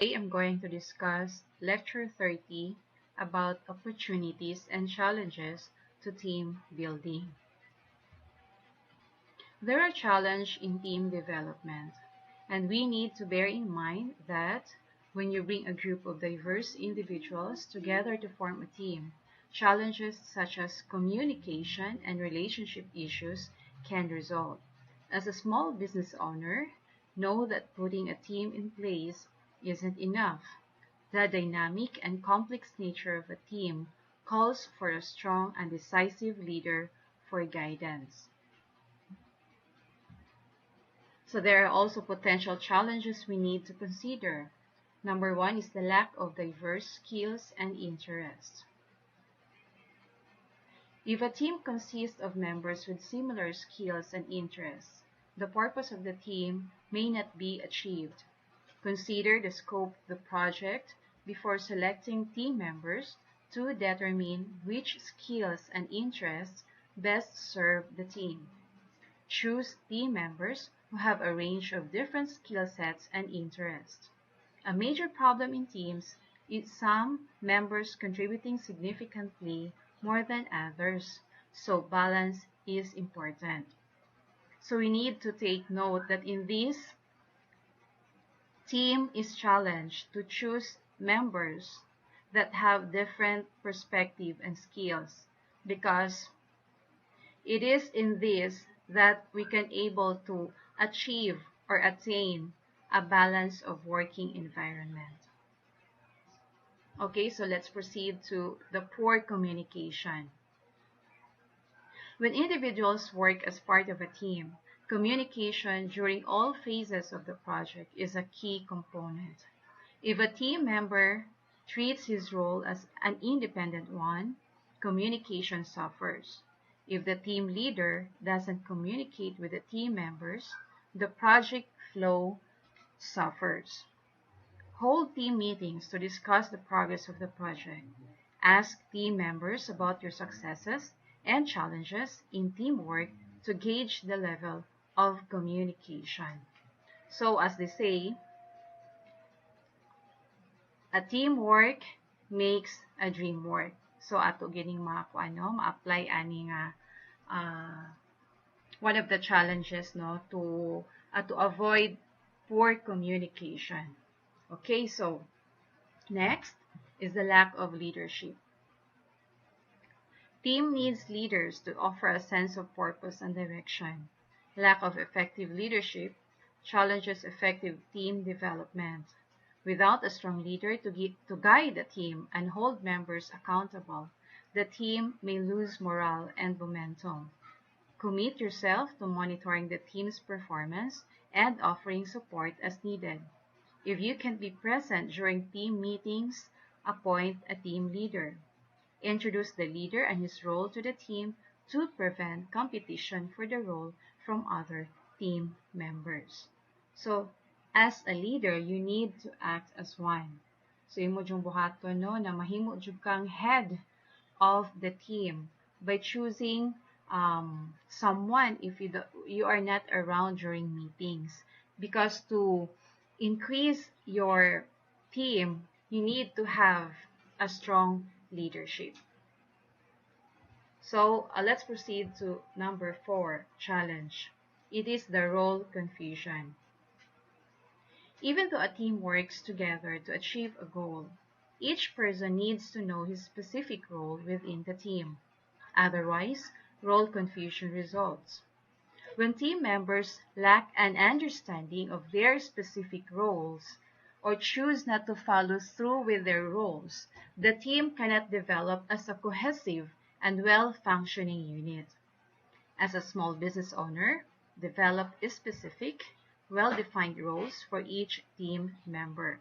Today I'm going to discuss Lecture 30 about opportunities and challenges to team building. There are challenges in team development, and we need to bear in mind that when you bring a group of diverse individuals together to form a team, challenges such as communication and relationship issues can result. As a small business owner, know that putting a team in place isn't enough. The dynamic and complex nature of a team calls for a strong and decisive leader for guidance. So there are also potential challenges we need to consider. Number one is the lack of diverse skills and interests. If a team consists of members with similar skills and interests, the purpose of the team may not be achieved. Consider the scope of the project before selecting team members to determine which skills and interests best serve the team. Choose team members who have a range of different skill sets and interests. A major problem in teams is some members contributing significantly more than others, so balance is important. So we need to take note that in this team is challenged to choose members that have different perspective and skills because it is in this that we can able to achieve or attain a balance of working environment. Okay, so let's proceed to the poor communication. When individuals work as part of a team, communication during all phases of the project is a key component. If a team member treats his role as an independent one, communication suffers. If the team leader doesn't communicate with the team members, the project flow suffers. Hold team meetings to discuss the progress of the project. Ask team members about your successes and challenges in teamwork to gauge the level of communication. So as they say, a teamwork makes a dream work. So ato gining ma-apply ani nga one of the challenges no to avoid poor communication. Okay, so next is the lack of leadership. Team needs leaders to offer a sense of purpose and direction. Lack of effective leadership challenges effective team development. Without a strong leader to guide the team and hold members accountable, the team may lose morale and momentum. Commit yourself to monitoring the team's performance and offering support as needed. If you can't be present during team meetings, appoint a team leader. Introduce the leader and his role to the team to prevent competition for the role from other team members. So, as a leader, you need to act as one. So, imo jung buhaton no na mahimo jud kang head of the team by choosing someone if you are not around during meetings. Because to increase your team, you need to have a strong leadership. So let's proceed to number 4, challenge. It is the role confusion. Even though a team works together to achieve a goal, each person needs to know his specific role within the team. Otherwise, role confusion results. When team members lack an understanding of their specific roles or choose not to follow through with their roles, the team cannot develop as a cohesive and well-functioning unit. As a small business owner, develop specific, well-defined roles for each team member.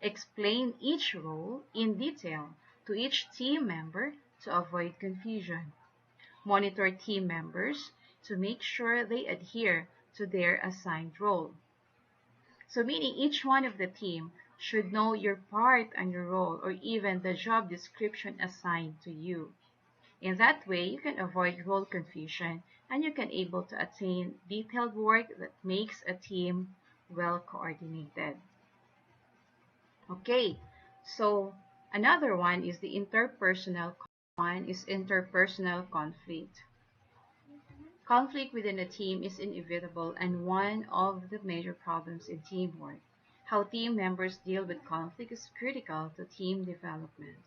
Explain each role in detail to each team member to avoid confusion. Monitor team members to make sure they adhere to their assigned role. So meaning each one of the team should know your part and your role or even the job description assigned to you. In that way, you can avoid role confusion and you can able to attain detailed work that makes a team well coordinated. Okay, so another one is the interpersonal one is interpersonal conflict. Conflict within a team is inevitable and one of the major problems in teamwork. How team members deal with conflict is critical to team development.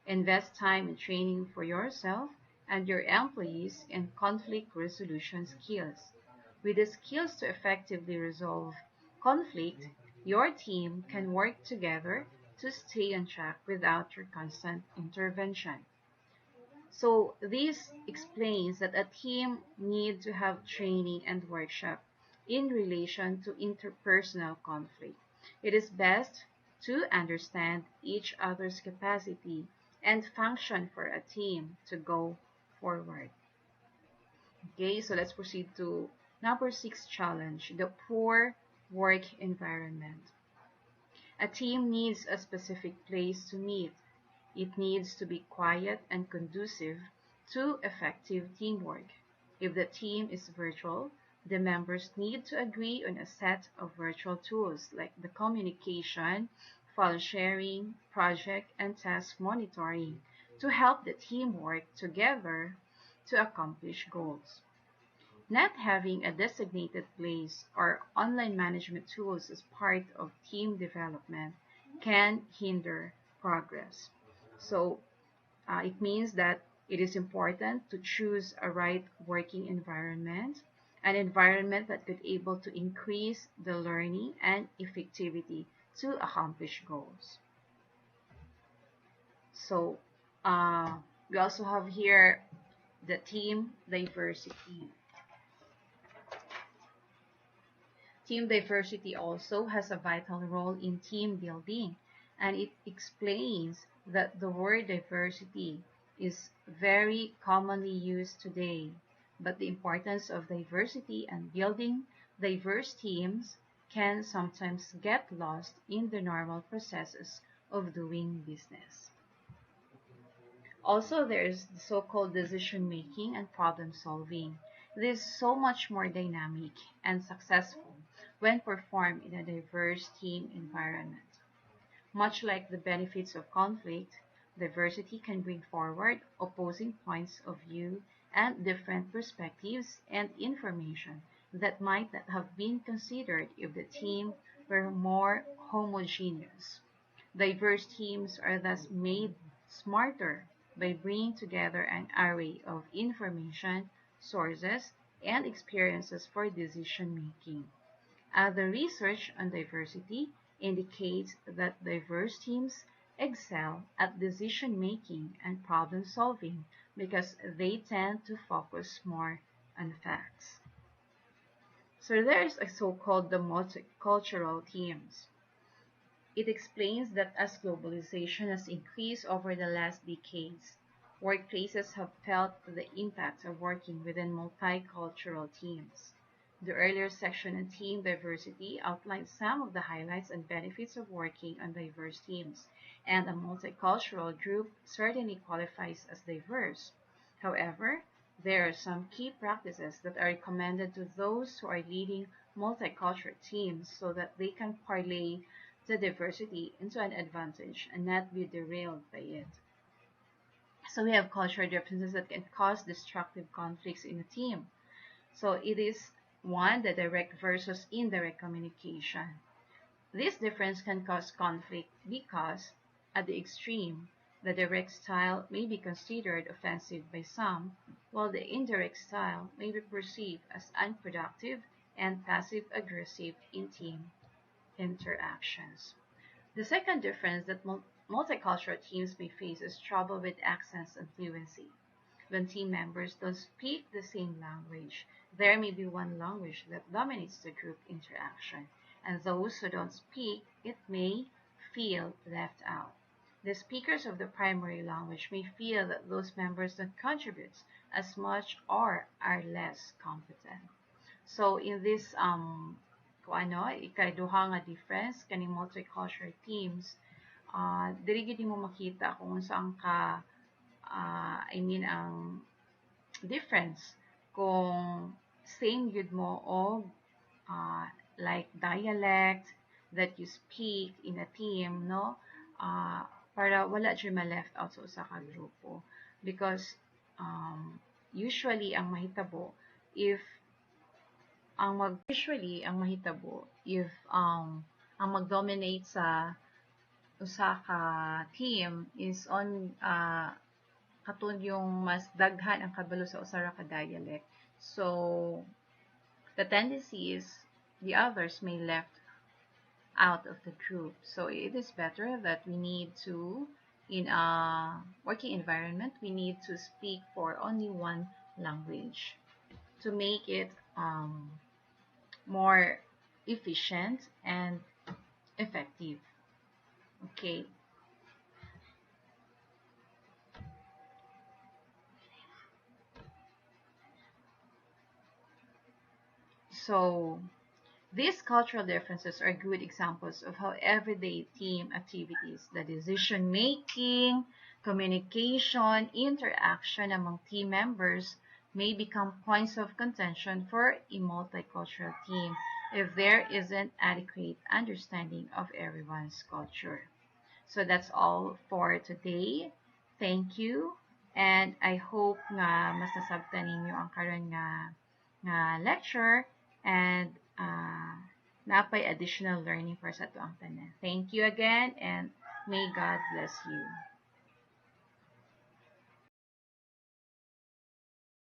Invest time in training for yourself and your employees in conflict resolution skills. With the skills to effectively resolve conflict, your team can work together to stay on track without your constant intervention. So this explains that a team needs to have training and workshop in relation to interpersonal conflict. It is best to understand each other's capacity and function for a team to go forward. Okay, so let's proceed to number 6 challenge, the poor work environment. A team needs a specific place to meet. It needs to be quiet and conducive to effective teamwork. If the team is virtual, the members need to agree on a set of virtual tools like the communication, file sharing, project, and task monitoring to help the team work together to accomplish goals. Not having a designated place or online management tools as part of team development can hinder progress. So it means that it is important to choose a right working environment, an environment that could able to increase the learning and effectivity to accomplish goals. So uh, we also have here the team diversity. Team diversity also has a vital role in team building, and it explains that the word diversity is very commonly used today, but the importance of diversity and building diverse teams can sometimes get lost in the normal processes of doing business. Also, there's the so-called decision making and problem solving. It is so much more dynamic and successful when performed in a diverse team environment. Much like the benefits of conflict, diversity can bring forward opposing points of view and different perspectives and information that might not have been considered if the team were more homogeneous. Diverse teams are thus made smarter by bringing together an array of information, sources, and experiences for decision making. The research on diversity indicates that diverse teams excel at decision making and problem solving because they tend to focus more on facts. So there's a so-called the multicultural teams. It explains that as globalization has increased over the last decades, workplaces have felt the impact of working within multicultural teams. The earlier section on team diversity outlines some of the highlights and benefits of working on diverse teams, and a multicultural group certainly qualifies as diverse. However, there are some key practices that are recommended to those who are leading multicultural teams so that they can parlay the diversity into an advantage and not be derailed by it. So we have cultural differences that can cause destructive conflicts in a team. So it is one, the direct versus indirect communication. This difference can cause conflict because, at the extreme, the direct style may be considered offensive by some, while the indirect style may be perceived as unproductive and passive-aggressive in team interactions. The second difference that multicultural teams may face is trouble with accents and fluency. When team members don't speak the same language, there may be one language that dominates the group interaction, and those who don't speak it may feel left out. The speakers of the primary language may feel that those members don't contribute as much or are less competent. So in this kung ano, ikaduha nga difference kaning multicultural teams, dili gid mo makita kung saan ka ang difference kung same yun mo o like dialect, that you speak in a team, no? Para wala dyan ma-left out sa usa ka grupo. Because usually ang mahitabo if ang mahitabo if ang mag-dominate sa usa ka team is on katong yung mas daghan ang kabalo sa usa ra ka dialect. So the tendency is the others may left out of the group. So it is better that we need to, in a working environment, we need to speak for only one language to make it more efficient and effective. Okay. So these cultural differences are good examples of how everyday team activities, the decision making, communication, interaction among team members may become points of contention for a multicultural team if there isn't adequate understanding of everyone's culture. So that's all for today. Thank you. And I hope nga mas nasabtan ninyo ang karon nga lecture and napay additional learning para sa ato ang tanan. Thank you again and may God bless you.